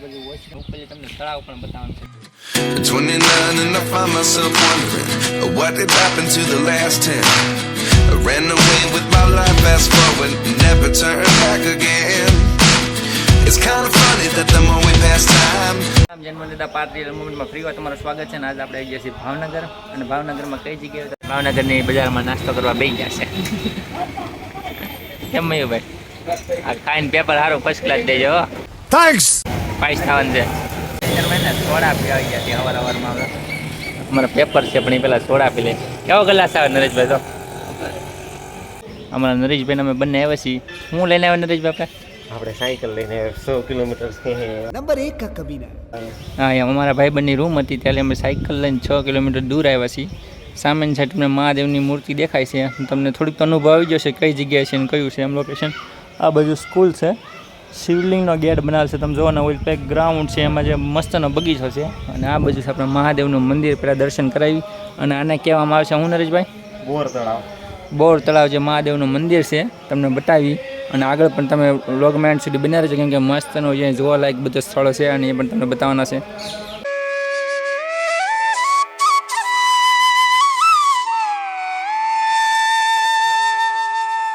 બધું વોશરૂમ ઉપર તમને તળાવ પણ બતાવવાનું છે. 29 and I find myself wondering what did happen to the last 10. I ran away with my life, fast forward, never turn back again. It's kind of funny that the more we pass time. જન્મ લીધા party મોમેન્ટમાં free હોય તમારું સ્વાગત છે. અને આજે આપણે આવી ગયા છીએ ભાવનગર. અને ભાવનગરમાં કઈ જગ્યાએ? ભાવનગરની બજારમાં નાસ્તો કરવા બેસી ગયા છે. કેમ મયુભાઈ? આ ખાઈને પેપર સારું ફર્સ્ટ ક્લાસ દેજો. થેન્ક્સ. પાસ થવાનું છે. સોડા પીવા ગયા છે અવારમાં. અમારા પેપર છે પણ એ પેલા સોડા પી લે. કેવો ગ્લાસ આવે નરેશભાઈ? તો અમારા નરેશભાઈને અમે બંને આવ્યા છીએ. હું લઈને આવ્યો નરેશભાઈ? આપણે સાયકલ લઈને 100 કિલોમીટર નંબર 1 કા કબીના. હા, એમ અમારા ભાઈબંધની રૂમ હતી ત્યારે અમે સાયકલ લઈને 6 કિલોમીટર દૂર આવ્યા છીએ. સામેની સાઈડ તમને મહાદેવની મૂર્તિ દેખાય છે. તમને થોડીક અનુભવ આવી જશે કઈ જગ્યાએ છે અને કયું છે એમ લોકેશન. આ બાજુ સ્કૂલ છે. શિવલિંગનો ગેટ બનાવેલ છે. તમે જોવો ને ઓઇલ પેક ગ્રાઉન્ડ છે, એમાં જે મસ્તનો બગીચો છે. અને આ બાજુ છે આપણે મહાદેવનું મંદિર. પહેલાં દર્શન કરાવી અને આને કહેવામાં આવે છે હું નરેશભાઈ? બોર તળાવ. બોર તળાવ જે મહાદેવનું મંદિર છે તમને બતાવી. અને આગળ પણ તમે લોગમેન્ટ સુધી બન્યા રહેજો, કેમ કે મસ્તનો જે જોવાલાયક બધા સ્થળો છે અને એ પણ તમને બતાવવાના છે.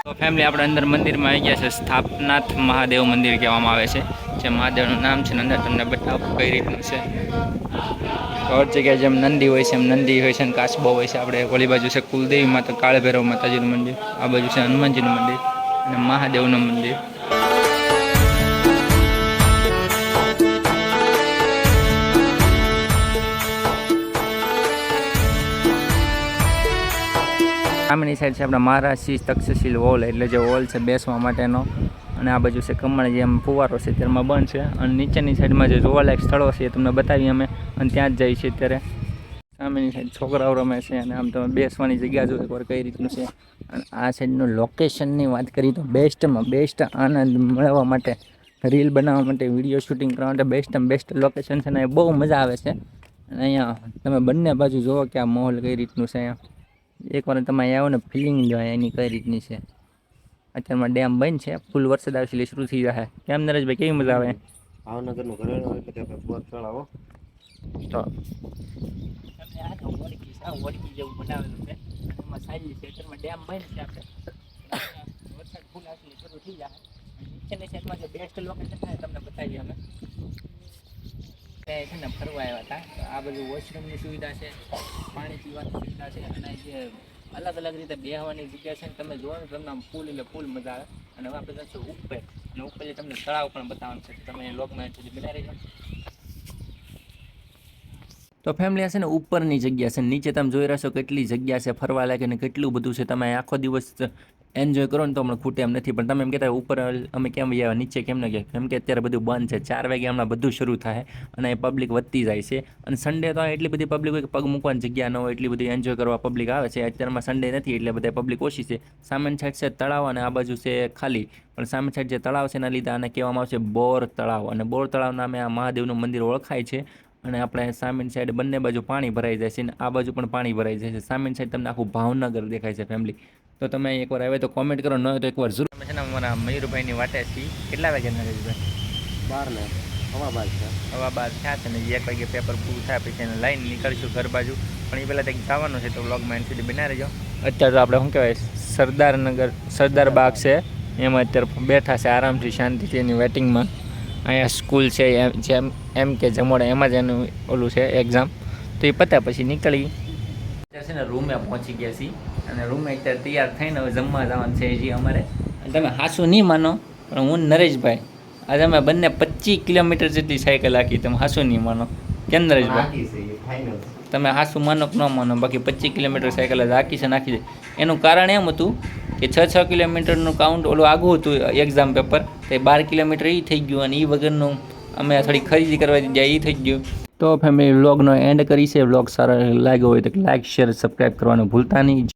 તો ફેમિલી આપણે અંદર મંદિરમાં આવી ગયા છે. સ્થાપનાથ મહાદેવ મંદિર કહેવામાં આવે છે. જે મહાદેવનું નામ છે ને અંદર તમને બતાવું કઈ રીતનું છે. હર જગ્યાએ જેમ નંદી હોય છે એમ નંદી હોય છે અને કાચબો હોય છે. આપણે ઓલી બાજુ છે કુલદેવી માતા, કાળભૈરવ માતાજીનું મંદિર. આ બાજુ છે હનુમાનજીનું મંદિર અને મહાદેવનું મંદિર. સામેની સાઈડ છે આપણા મહારાજ તક્ષશિલ વોલ, એટલે જે વોલ છે બેસવા માટેનો. અને આ બાજુ છે કમળ, જેમ ફુવારો છે તેમાં બંધ છે. અને નીચેની સાઈડમાં જે જોવાલાયક સ્થળો છે એ તમને બતાવી અમે, અને ત્યાં જ જઈએ છીએ અત્યારે. સામેની સાઈડ છોકરાઓ રમે છે અને આમ તમે બેસવાની જગ્યા જો એકવાર કઈ રીતનું છે. અને આ સાઈડનું લોકેશનની વાત કરીએ તો બેસ્ટમાં બેસ્ટ આનંદ મેળવવા માટે, રીલ બનાવવા માટે, વિડીયો શૂટિંગ કરવા માટે બેસ્ટમાં બેસ્ટ લોકેશન છે. ને એ બહુ મજા આવે છે. અને અહીંયા તમે બંને બાજુ જુઓ કે આ માહોલ કઈ રીતનું છે. અહીંયા એકવાર તમે અહીંયા આવો ને ફિલિંગ લો એની કઈ રીતની છે. અત્યારમાં ડેમ બંધ છે, ફૂલ વરસાદ આવશે એટલે શરૂ થઈ જશે. કેમ નરેશભાઈ કેવી મજા આવે? ભાવનગરનું ઘરેણું એટલે કે બોર તળાવ. તો વળગી જેવું બનાવેલું છે. એમાં સારી છે. અત્યારમાં ડેમ બંધ છે. આપણે વરસાદ ફૂલ આવશે એટલે શરૂ થઈ જશે. નીચેની સાઈડમાં જે બેસ્ટ લોકેશન છે તમને બતાવીએ અમે. છે ને ફરવા આવ્યા હતા. આ બધું વોશરૂમની સુવિધા છે, પાણી પીવાની સુવિધા છે. અને જે અલગ અલગ રીતે બેહવાની જગ્યા છે. તમે જોવો ને તમને ફૂલ એટલે ફૂલ મજા આવે. અને હવે આપણે જશું ઉપર, અને ઉપર તમને તળાવ પણ બતાવવાનું છે. તમે લોકમાં સુધી બનાવી રહેજો. તો ફેમિલી હશે ને ઉપરની જગ્યા છે, નીચે તમે જોઈ રહેશો કેટલી જગ્યા છે ફરવા લાગે ને કેટલું બધું છે. તમે આખો દિવસ એન્જોય કરો ને તો હમણાં ખૂટે એમ નથી. પણ તમે એમ કહેતા ઉપર અમે કેમ આવ્યા, નીચે કેમ ન ગયા? કેમ કે અત્યારે બધું બંધ છે. 4 વાગે હમણાં બધું શરૂ થાય અને એ પબ્લિક વધતી જાય છે. અને સન્ડે તો એટલી બધી પબ્લિક હોય કે પગ મૂકવાની જગ્યા ન હોય, એટલી બધી એન્જોય કરવા પબ્લિક આવે છે. અત્યારમાં સન્ડે નથી એટલે બધા પબ્લિક ઓછી છે. સામેની સાઈડ છે તળાવ અને આ બાજુ છે ખાલી. પણ સામેની સાઈડ જે તળાવ છે એના લીધે આને કહેવામાં આવશે બોર તળાવ. અને બોર તળાવ નામે આ મહાદેવનું મંદિર ઓળખાય છે. અને આપણે સામેની સાઈડ બંને બાજુ પાણી ભરાઈ જાય છે અને આ બાજુ પણ પાણી ભરાઈ જાય છે. સામેની સાઈડ તમને આખું ભાવનગર દેખાય છે ફેમિલી. તો તમે એકવાર આવે તો કોમેન્ટ કરો, ન હોય તો એકવાર જરૂર. અમે છે ને અમારા મયુરભાઈની વાટે છીએ. કેટલા વાગ્યા નરેશભાઈ? 12 ને હવા 12 છે. હવા 12 થયા છે ને 1 વાગે પેપર પૂરું થાય પછી એને લાઈન નીકળીશું ઘર બાજુ. પણ એ પહેલાં કંઈક જવાનું છે તો વ્લોગમાં એન્ડ સુધી બનાવી રહેજો. અત્યારે તો આપણે શું કહેવાય સરદાર બાગ છે એમાં અત્યારે બેઠા છે આરામથી શાંતિથી એની વેટિંગમાં. અહીંયા સ્કૂલ છે જેમ એમ કે જમોડા, એમાં જ એનું ઓલું છે એક્ઝામ. તો એ પત્યા પછી નીકળી અત્યારે છે ને રૂમે પહોંચી ગયા છીએ. અને રૂમે અત્યારે તૈયાર થઈને હવે જમવા જવાનું છે હજી અમારે. અને તમે હાસું નહીં માનો પણ હું નરેશભાઈ આજે અમે બંને 25 કિલોમીટર જેટલી સાયકલ હાકી. તમે હાસું નહીં માનો. કેમ નરેશભાઈ? તમે હાસું માનો કે ન માનો, બાકી 25 કિલોમીટર સાયકલ જ હાકી છે નાખી દે. એનું કારણ એમ હતું કે 6 કિલોમીટરનું કાઉન્ટ ઓલું આગું હતું એક્ઝામ પેપર, તે 12 કિલોમીટર એ થઈ ગયું. અને એ વગરનું અમે થોડી ખરીદી કરવા જાય એ થઈ ગયું. તો ફેમિલી વ્લોગનો એન્ડ કરી છે. વ્લોગ સારો લાગ્યો હોય તો લાઇક, શેર, સબસ્ક્રાઈબ કરવાનું ભૂલતા નહીં.